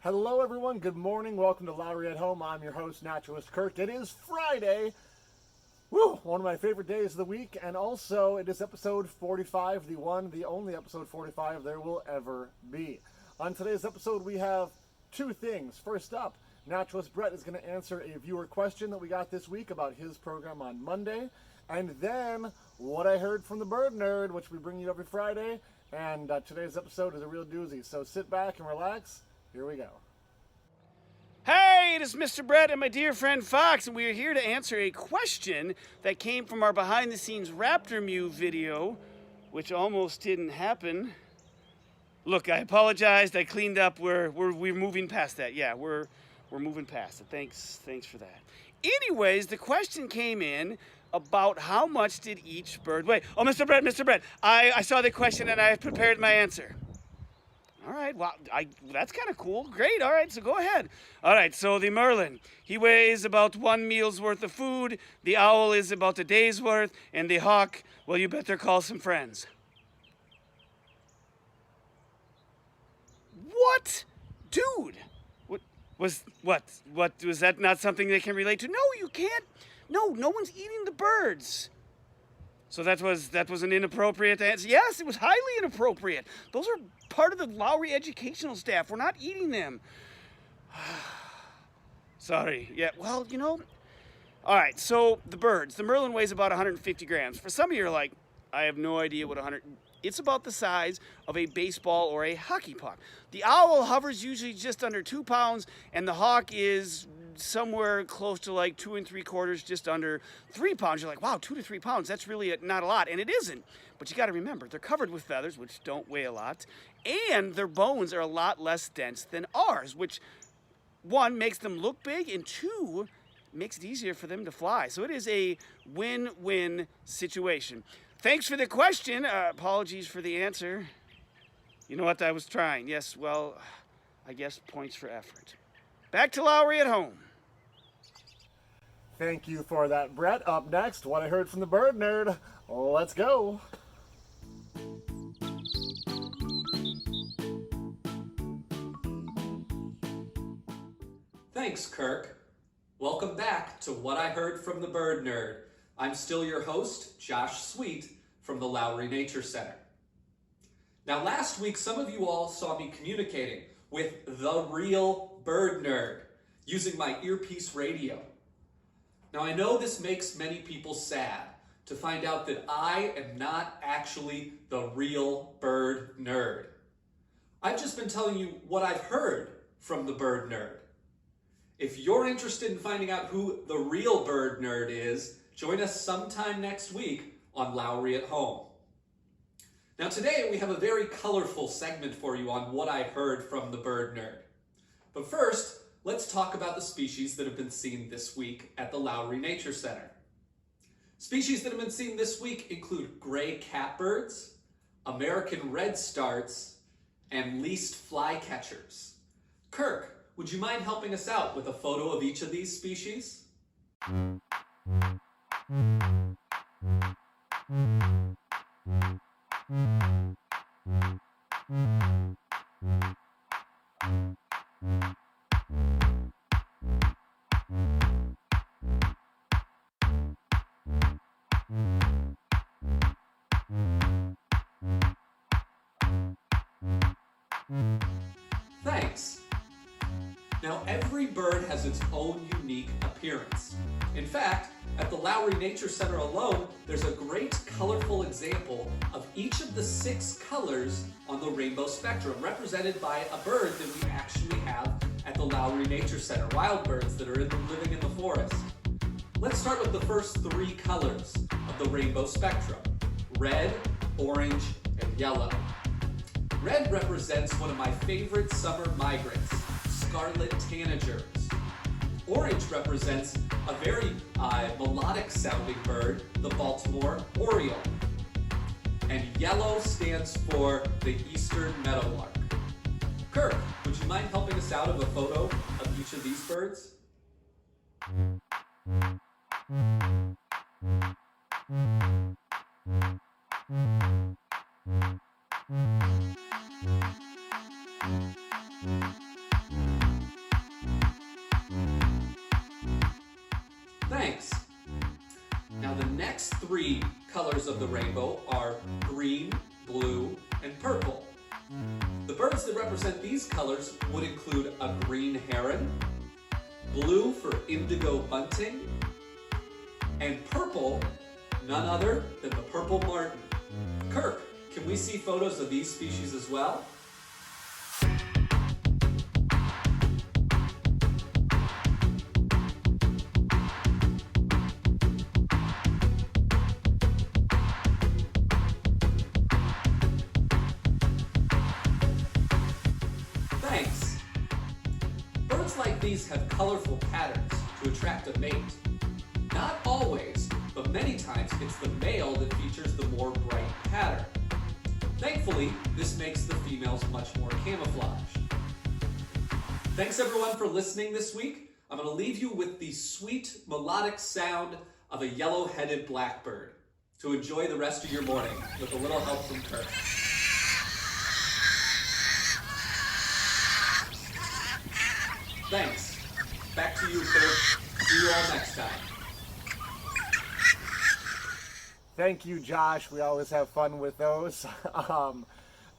Hello everyone, good morning, welcome to Lowry at Home. I'm your host, Naturalist Kirk. It is Friday, one of my favorite days of the week, and also it is episode 45, the one, the only episode 45 there will ever be. On today's episode we have two things. First up, Naturalist Brett is going to answer a viewer question that we got this week about his program on Monday, and then what I heard from the Bird Nerd, which we bring you every Friday, and today's episode is a real doozy, so sit back and relax. Here we go. Hey, it is Mr. Brett and my dear friend Fox, and we are here to answer a question that came from our behind-the-scenes Raptor Mew video, which almost didn't happen. Look, I apologized. I cleaned up. We're moving past that. Yeah, we're moving past it. Thanks for that. Anyways, the question came in about how much did each bird weigh. Oh, Mr. Brett, I saw the question and I have prepared my answer. All right, well, that's kind of cool. Great, all right, so go ahead. All right, so the Merlin, he weighs about 1 meal's worth of food. The owl is about a day's worth. And the hawk, well, you better call some friends. What? Dude, what was that not something they can relate to? No, you can't. No one's eating the birds. So that was an inappropriate answer. Yes, it was highly inappropriate. Those are part of the Lowry educational staff. We're not eating them. Sorry. Yeah, well, All right, so the birds. The Merlin weighs about 150 grams. For some of you are like, I have no idea what 100... It's about the size of a baseball or a hockey puck. The owl hovers usually just under 2 pounds, and the hawk is somewhere close to like 2 3/4, just under 3 pounds. You're like, wow, 2 to 3 pounds, that's really not a lot. And it isn't. But you got to remember, they're covered with feathers, which don't weigh a lot, and their bones are a lot less dense than ours, which, one, makes them look big, and two, makes it easier for them to fly. So it is a win-win situation. Thanks for the question. Apologies for the answer. You know what? I was trying. Yes, well, I guess points for effort. Back to Lowry at Home. Thank you for that, Brett. Up next, what I heard from the Bird Nerd. Let's go. Thanks, Kirk. Welcome back to What I Heard from the Bird Nerd. I'm still your host, Josh Sweet, from the Lowry Nature Center. Now, last week, some of you all saw me communicating with the real Bird Nerd using my earpiece radio. Now, I know this makes many people sad to find out that I am not actually the real Bird Nerd. I've just been telling you what I've heard from the Bird Nerd. If you're interested in finding out who the real Bird Nerd is, join us sometime next week on Lowry at Home. Now today we have a very colorful segment for you on what I heard from the Bird Nerd. But first, let's talk about the species that have been seen this week at the Lowry Nature Center. Species that have been seen this week include gray catbirds, American redstarts, and least flycatchers. Kirk, would you mind helping us out with a photo of each of these species? Thanks. Now, every bird has its own unique appearance. In fact, at the Lowry Nature Center alone, there's a great colorful example of each of the 6 colors on the rainbow spectrum, represented by a bird that we actually have at the Lowry Nature Center, wild birds that are living in the forest. Let's start with the first 3 colors of the rainbow spectrum: red, orange, and yellow. Red represents one of my favorite summer migrants, scarlet tanagers. Orange represents a very melodic sounding bird, the Baltimore oriole. And yellow stands for the eastern meadowlark. Kirk, would you mind helping us out of a photo of each of these birds? three colors of the rainbow are green, blue, and purple. The birds that represent these colors would include a green heron, blue for indigo bunting, and purple, none other than the purple martin. Kirk, can we see photos of these species as well? Thanks. Birds like these have colorful patterns to attract a mate. Not always, but many times it's the male that features the more bright pattern. Thankfully, this makes the females much more camouflaged. Thanks everyone for listening this week. I'm going to leave you with the sweet melodic sound of a yellow-headed blackbird to enjoy the rest of your morning with a little help from Kirk. Thanks. Back to you, Kirk. See you all next time. Thank you, Josh. We always have fun with those.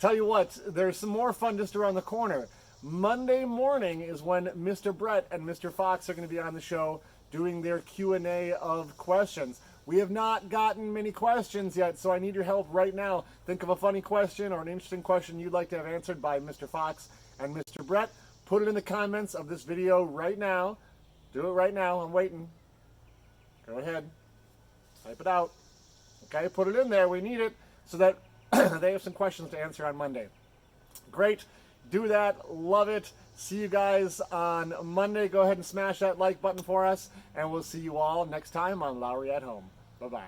Tell you what, there's some more fun just around the corner. Monday morning is when Mr. Brett and Mr. Fox are going to be on the show doing their Q&A of questions. We have not gotten many questions yet, so I need your help right now. Think of a funny question or an interesting question you'd like to have answered by Mr. Fox and Mr. Brett. Put it in the comments of this video right now. Do it right now. I'm waiting. Go ahead. Type it out. Okay, put it in there. We need it so that they have some questions to answer on Monday. Great. Do that. Love it. See you guys on Monday. Go ahead and smash that like button for us, and we'll see you all next time on Lowry at Home. Bye-bye.